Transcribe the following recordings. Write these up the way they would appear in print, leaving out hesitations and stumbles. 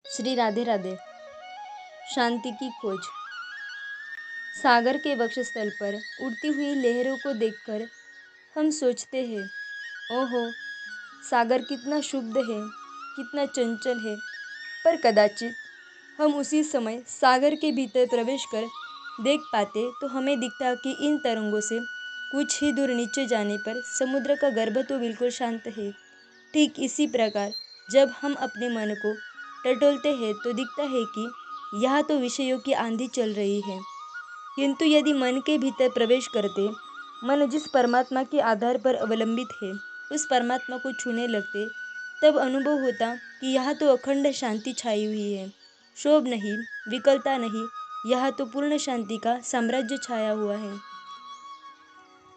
श्री राधे राधे। शांति की खोज। सागर के वक्षस्थल पर उड़ती हुई लहरों को देखकर हम सोचते हैं, ओहो, सागर कितना शुद्ध है, कितना चंचल है। पर कदाचित हम उसी समय सागर के भीतर प्रवेश कर देख पाते तो हमें दिखता कि इन तरंगों से कुछ ही दूर नीचे जाने पर समुद्र का गर्भ तो बिल्कुल शांत है। ठीक इसी प्रकार जब हम अपने मन को टटोलते हैं तो दिखता है कि यहाँ तो विषयों की आंधी चल रही है। किंतु यदि मन के भीतर प्रवेश करते, मन जिस परमात्मा के आधार पर अवलंबित है, उस परमात्मा को छूने लगते, तब अनुभव होता कि यहाँ तो अखंड शांति छाई हुई है। क्षोभ नहीं, विकलता नहीं, यहाँ तो पूर्ण शांति का साम्राज्य छाया हुआ है।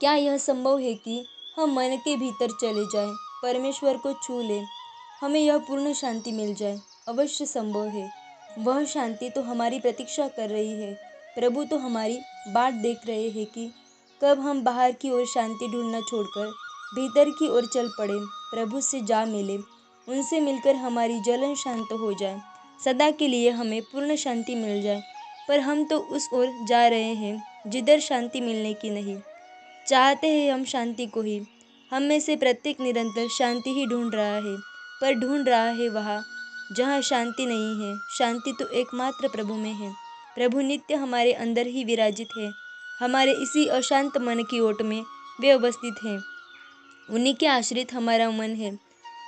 क्या यह संभव है कि हम मन के भीतर चले जाएं, परमेश्वर को छू लें, हमें यह पूर्ण शांति मिल जाए? अवश्य संभव है। वह शांति तो हमारी प्रतीक्षा कर रही है। प्रभु तो हमारी बाट देख रहे हैं कि कब हम बाहर की ओर शांति ढूंढना छोड़कर भीतर की ओर चल पड़े, प्रभु से जा मिले, उनसे मिलकर हमारी जलन शांत हो जाए, सदा के लिए हमें पूर्ण शांति मिल जाए। पर हम तो उस ओर जा रहे हैं जिधर शांति मिलने की नहीं। चाहते हैं हम शांति को ही। हम में से प्रत्येक निरंतर शांति ही ढूंढ रहा है, पर ढूंढ रहा है वहाँ जहाँ शांति नहीं है। शांति तो एकमात्र प्रभु में है। प्रभु नित्य हमारे अंदर ही विराजित है। हमारे इसी अशांत मन की ओट में वे अवस्थित हैं। उन्हीं के आश्रित हमारा मन है।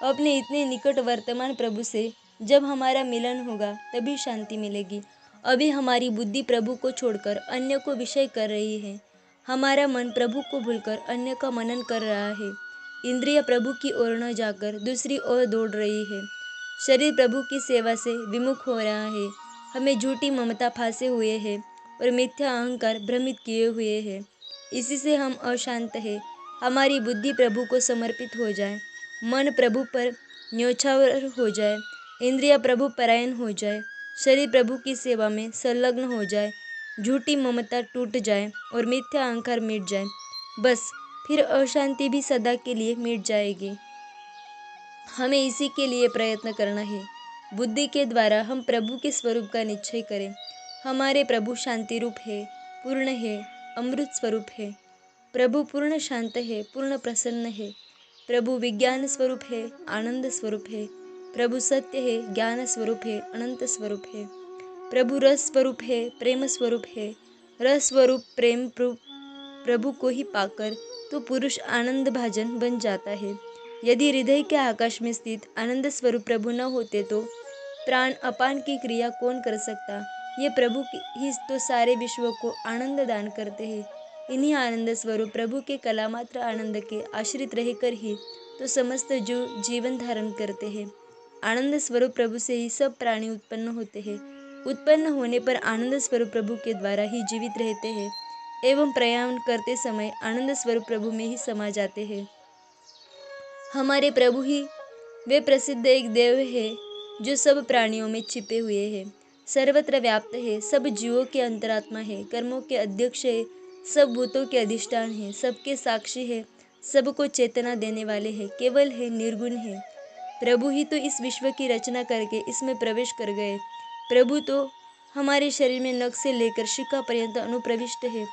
अपने इतने निकट वर्तमान प्रभु से जब हमारा मिलन होगा तभी शांति मिलेगी। अभी हमारी बुद्धि प्रभु को छोड़कर अन्य को विषय कर रही है। हमारा मन प्रभु को भूलकर अन्य का मनन कर रहा है। इंद्रिय प्रभु की ओर न जाकर दूसरी ओर दौड़ रही है। शरीर प्रभु की सेवा से विमुख हो रहा है। हमें झूठी ममता फांसे हुए है और मिथ्या अहंकार भ्रमित किए हुए है। इसी से हम अशांत है। हमारी बुद्धि प्रभु को समर्पित हो जाए, मन प्रभु पर न्योछावर हो जाए, इंद्रिय प्रभु परायण हो जाए, शरीर प्रभु की सेवा में संलग्न हो जाए, झूठी ममता टूट जाए और मिथ्या अहंकार मिट जाए, बस फिर अशांति भी सदा के लिए मिट जाएगी। हमें इसी के लिए प्रयत्न करना है। बुद्धि के द्वारा हम प्रभु के स्वरूप का निश्चय करें। हमारे प्रभु शांति रूप है, पूर्ण है, अमृत स्वरूप है। प्रभु पूर्ण शांत है, पूर्ण प्रसन्न है। प्रभु विज्ञान स्वरूप है, आनंद स्वरूप है। प्रभु सत्य है, ज्ञान स्वरूप है, अनंत स्वरूप है। प्रभु रस स्वरूप है, प्रेम स्वरूप है। रस स्वरूप प्रेम प्रभु को ही पाकर तो पुरुष आनंद भाजन बन जाता है। यदि हृदय के आकाश में स्थित आनंद स्वरूप प्रभु न होते तो प्राण अपान की क्रिया कौन कर सकता? ये प्रभु ही तो सारे विश्व को आनंद दान करते हैं। इन्हीं आनंद स्वरूप प्रभु के कलामात्र आनंद के आश्रित रहकर ही तो समस्त जीव जीवन धारण करते हैं। आनंद स्वरूप प्रभु से ही सब प्राणी उत्पन्न होते हैं। उत्पन्न होने पर आनंद स्वरूप प्रभु के द्वारा ही जीवित रहते हैं एवं प्रयाण करते समय आनंद स्वरूप प्रभु में ही समा जाते हैं। हमारे प्रभु ही वे प्रसिद्ध एक देव है जो सब प्राणियों में छिपे हुए हैं, सर्वत्र व्याप्त है, सब जीवों के अंतरात्मा है, कर्मों के अध्यक्ष है, सब भूतों के अधिष्ठान है, सबके साक्षी है, सबको चेतना देने वाले है, केवल है, निर्गुण है। प्रभु ही तो इस विश्व की रचना करके इसमें प्रवेश कर गए। प्रभु तो हमारे शरीर में नख से लेकर शिखा पर्यंत अनुप्रविष्ट है।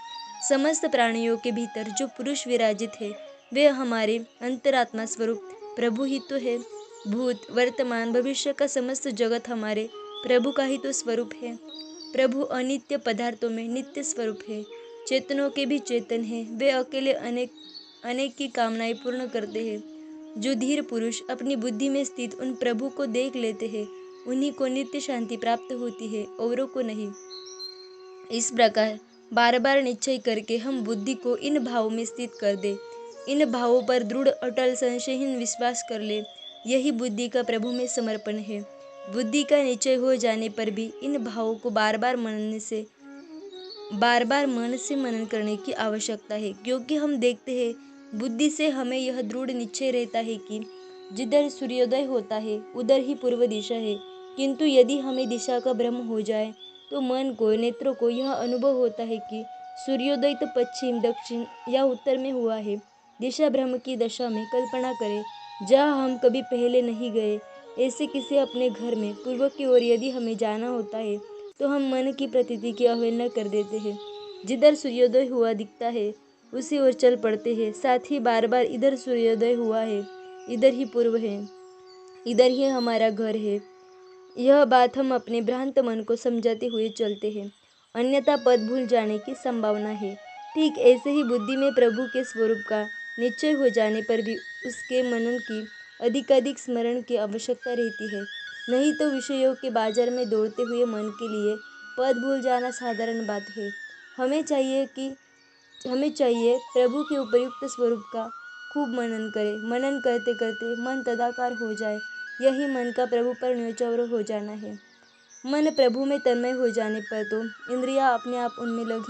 समस्त प्राणियों के भीतर जो पुरुष विराजित है वे हमारे अंतरात्मा स्वरूप प्रभु ही तो है। भूत वर्तमान भविष्य का समस्त जगत हमारे प्रभु का ही तो स्वरूप है। प्रभु अनित्य पदार्थों में नित्य स्वरूप है, चेतनों के भी चेतन है। वे अकेले अनेक की कामनाएं पूर्ण करते हैं। जो धीर पुरुष अपनी बुद्धि में स्थित उन प्रभु को देख लेते हैं उन्हीं को नित्य शांति प्राप्त होती है, औरों को नहीं। इस प्रकार बार बार निश्चय करके हम बुद्धि को इन भावों में स्थित कर दे, इन भावों पर दृढ़ अटल संशयहीन विश्वास कर ले, यही बुद्धि का प्रभु में समर्पण है। बुद्धि का निश्चय हो जाने पर भी इन भावों को बार बार मन से मनन करने की आवश्यकता है, क्योंकि हम देखते हैं बुद्धि से हमें यह दृढ़ निश्चय रहता है कि जिधर सूर्योदय होता है उधर ही पूर्व दिशा है। किंतु यदि हमें दिशा का भ्रम हो जाए तो मन को, नेत्रों को यह अनुभव होता है कि सूर्योदय तो पश्चिम, दक्षिण या उत्तर में हुआ है। दिशा भ्रम की दशा में कल्पना करें जहाँ हम कभी पहले नहीं गए, ऐसे किसी अपने घर में पूर्व की ओर यदि हमें जाना होता है तो हम मन की प्रतीति की अवहेलना कर देते हैं। जिधर सूर्योदय हुआ दिखता है उसी ओर चल पड़ते हैं। साथ ही बार बार इधर सूर्योदय हुआ है, इधर ही पूर्व है, इधर ही हमारा घर है, यह बात हम अपने भ्रांत मन को समझाते हुए चलते हैं, अन्यथा पद भूल जाने की संभावना है। ठीक ऐसे ही बुद्धि में प्रभु के स्वरूप का निश्चय हो जाने पर भी उसके मनन की अधिकाधिक स्मरण की आवश्यकता रहती है। नहीं तो विषयों के बाजार में दौड़ते हुए मन के लिए पद भूल जाना साधारण बात है। हमें चाहिए प्रभु के उपयुक्त स्वरूप का खूब मनन करें। मनन करते करते मन तदाकार हो जाए, यही मन का प्रभु पर न्योछावर हो जाना है। मन प्रभु में तन्मय हो जाने पर तो इंद्रियां अपने आप उनमें लग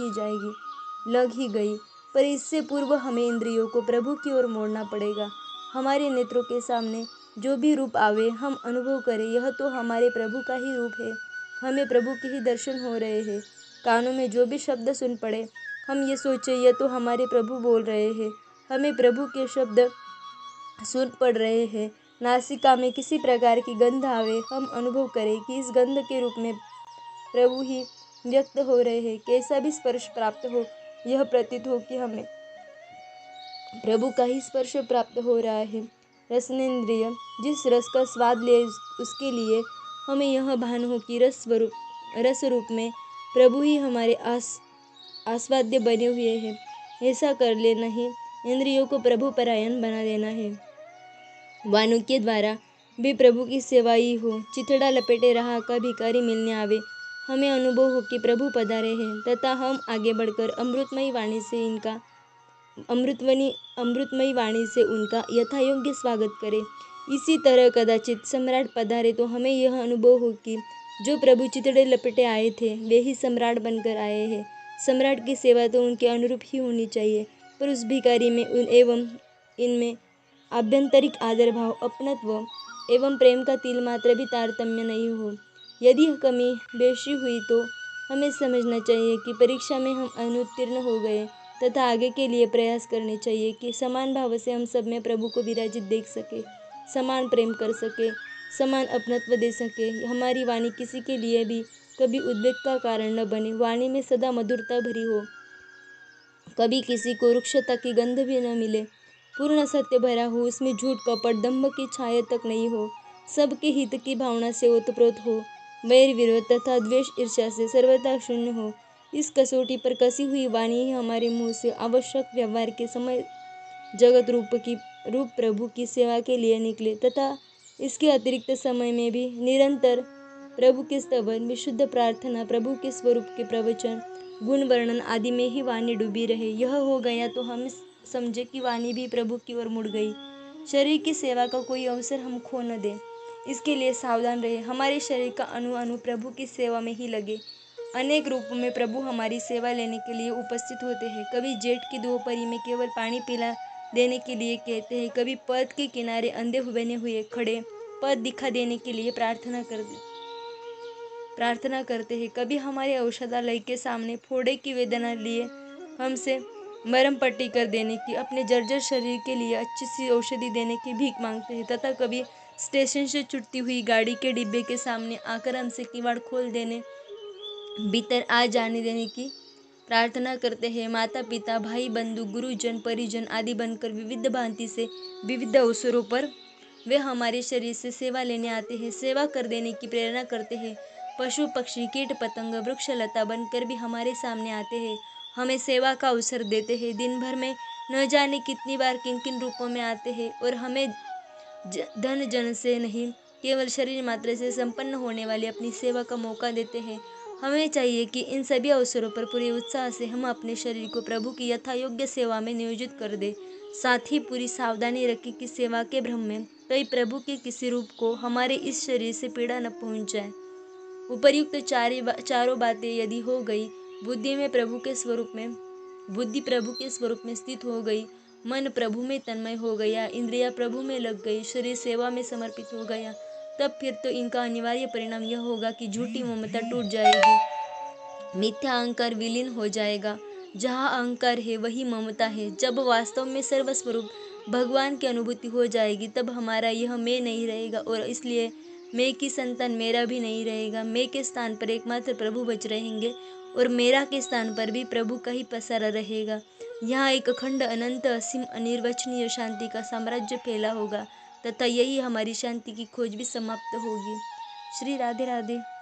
ही गई। पर इससे पूर्व हमें इंद्रियों को प्रभु की ओर मोड़ना पड़ेगा। हमारे नेत्रों के सामने जो भी रूप आवे हम अनुभव करें यह तो हमारे प्रभु का ही रूप है, हमें प्रभु के ही दर्शन हो रहे हैं। कानों में जो भी शब्द सुन पड़े हम ये सोचें यह तो हमारे प्रभु बोल रहे हैं, हमें प्रभु के शब्द सुन पड़ रहे हैं। नासिका में किसी प्रकार की गंध आवे हम अनुभव करें कि इस गंध के रूप में प्रभु ही व्यक्त हो रहे हैं। कैसा भी स्पर्श प्राप्त हो यह प्रतीत हो कि हमें प्रभु का ही स्पर्श प्राप्त हो रहा है। रसनेन्द्रिय जिस रस का स्वाद ले उसके लिए हमें यह भान हो कि रस रूप में प्रभु ही हमारे आस्वाद्य बने हुए हैं। ऐसा कर लेना ही इंद्रियों को प्रभु परायण बना देना है। वाणों के द्वारा भी प्रभु की सेवा ही हो। चिथड़ा लपेटे रहा का भिखारी मिलने आवे, हमें अनुभव हो कि प्रभु पधारे हैं तथा हम आगे बढ़कर अमृतमयी वाणी से उनका यथायोग्य स्वागत करें। इसी तरह कदाचित सम्राट पधारे तो हमें यह अनुभव हो कि जो प्रभु चिथड़े लपेटे आए थे वे ही सम्राट बनकर आए हैं। सम्राट की सेवा तो उनके अनुरूप ही होनी चाहिए, पर उस भिखारी में एवं इनमें आभ्यंतरिक आदर भाव, अपनत्व एवं प्रेम का तिल मात्र भी तारतम्य नहीं हो। यदि कमी बेशी हुई तो हमें समझना चाहिए कि परीक्षा में हम अनुत्तीर्ण हो गए तथा आगे के लिए प्रयास करने चाहिए कि समान भाव से हम सब में प्रभु को विराजित देख सके, समान प्रेम कर सके, समान अपनत्व दे सके। हमारी वाणी किसी के लिए भी कभी उद्वेग का कारण न बने, वाणी में सदा मधुरता भरी हो, कभी किसी को रुक्षता की गंध भी न मिले, पूर्ण सत्य भरा हो, उसमें झूठ कपट दंभ की छाया तक नहीं हो, सबके हित की भावना से ओतप्रोत हो, वैर विरोध तथा द्वेष ईर्ष्या से सर्वथा शून्य हो। इस कसौटी पर कसी हुई वाणी ही हमारे मुंह से आवश्यक व्यवहार के समय जगत रूप प्रभु की सेवा के लिए निकले तथा इसके अतिरिक्त समय में भी निरंतर प्रभु के स्तवन, विशुद्ध प्रार्थना, प्रभु के स्वरूप के प्रवचन, गुण वर्णन आदि में ही वाणी डूबी रहे। यह हो गया तो हम समझे कि वाणी भी प्रभु की ओर मुड़ गई। शरीर की सेवा का कोई अवसर हम खो न दें, इसके लिए सावधान रहे। हमारे शरीर का अणु अणु प्रभु की सेवा में ही लगे। अनेक रूपों में प्रभु हमारी सेवा लेने के लिए उपस्थित होते हैं। कभी जेठ की दोपहरी में केवल पानी पिला देने के लिए कहते हैं, कभी पथ के किनारे अंधे बने हुए खड़े पथ दिखा देने के लिए प्रार्थना करते हैं, कभी हमारे औषधालय के सामने फोड़े की वेदना लिए हमसे मरहम पट्टी कर देने की, अपने जर्जर शरीर के लिए अच्छी सी औषधि देने की भीख मांगते हैं, तथा कभी स्टेशन से छूटती हुई गाड़ी के डिब्बे के सामने आकर हमसे किवाड़ खोल देने, भीतर आ जाने देने की प्रार्थना करते हैं। माता पिता, भाई बंधु, गुरुजन, परिजन आदि बनकर विविध भांति से विविध अवसरों पर वे हमारे शरीर से सेवा लेने आते हैं, सेवा कर देने की प्रेरणा करते हैं। पशु पक्षी, कीट पतंग, वृक्ष लता बनकर भी हमारे सामने आते हैं, हमें सेवा का अवसर देते हैं। दिन भर में न जाने कितनी बार किन किन रूपों में आते हैं और हमें धन जन से नहीं, केवल शरीर मात्र से संपन्न होने वाली अपनी सेवा का मौका देते हैं। हमें चाहिए कि इन सभी अवसरों पर पूरे उत्साह से हम अपने शरीर को प्रभु की यथायोग्य सेवा में नियोजित कर दें। साथ ही पूरी सावधानी रखें कि सेवा के भ्रम में कई प्रभु के किसी रूप को हमारे इस शरीर से पीड़ा न पहुंच जाए। उपर्युक्त चारों बातें यदि हो गई, बुद्धि प्रभु के स्वरूप में स्थित हो गई, मन प्रभु में तन्मय हो गया, इंद्रियां प्रभु में लग गई, शरीर सेवा में समर्पित हो गया, तब फिर तो इनका अनिवार्य परिणाम यह होगा कि झूठी ममता टूट जाएगी, मिथ्या अहंकार विलीन हो जाएगा। जहाँ अहंकार है वही ममता है। जब वास्तव में सर्वस्वरूप भगवान की अनुभूति हो जाएगी तब हमारा यह मैं नहीं रहेगा और इसलिए मैं की संतान मेरा भी नहीं रहेगा। मैं के स्थान पर एकमात्र प्रभु बच रहेंगे और मेरा के स्थान पर भी प्रभु का ही पसारा रहेगा। यहाँ एक अखंड, अनंत, असीम, अनिर्वचनीय शांति का साम्राज्य फैला होगा तथा यही हमारी शांति की खोज भी समाप्त होगी। श्री राधे राधे।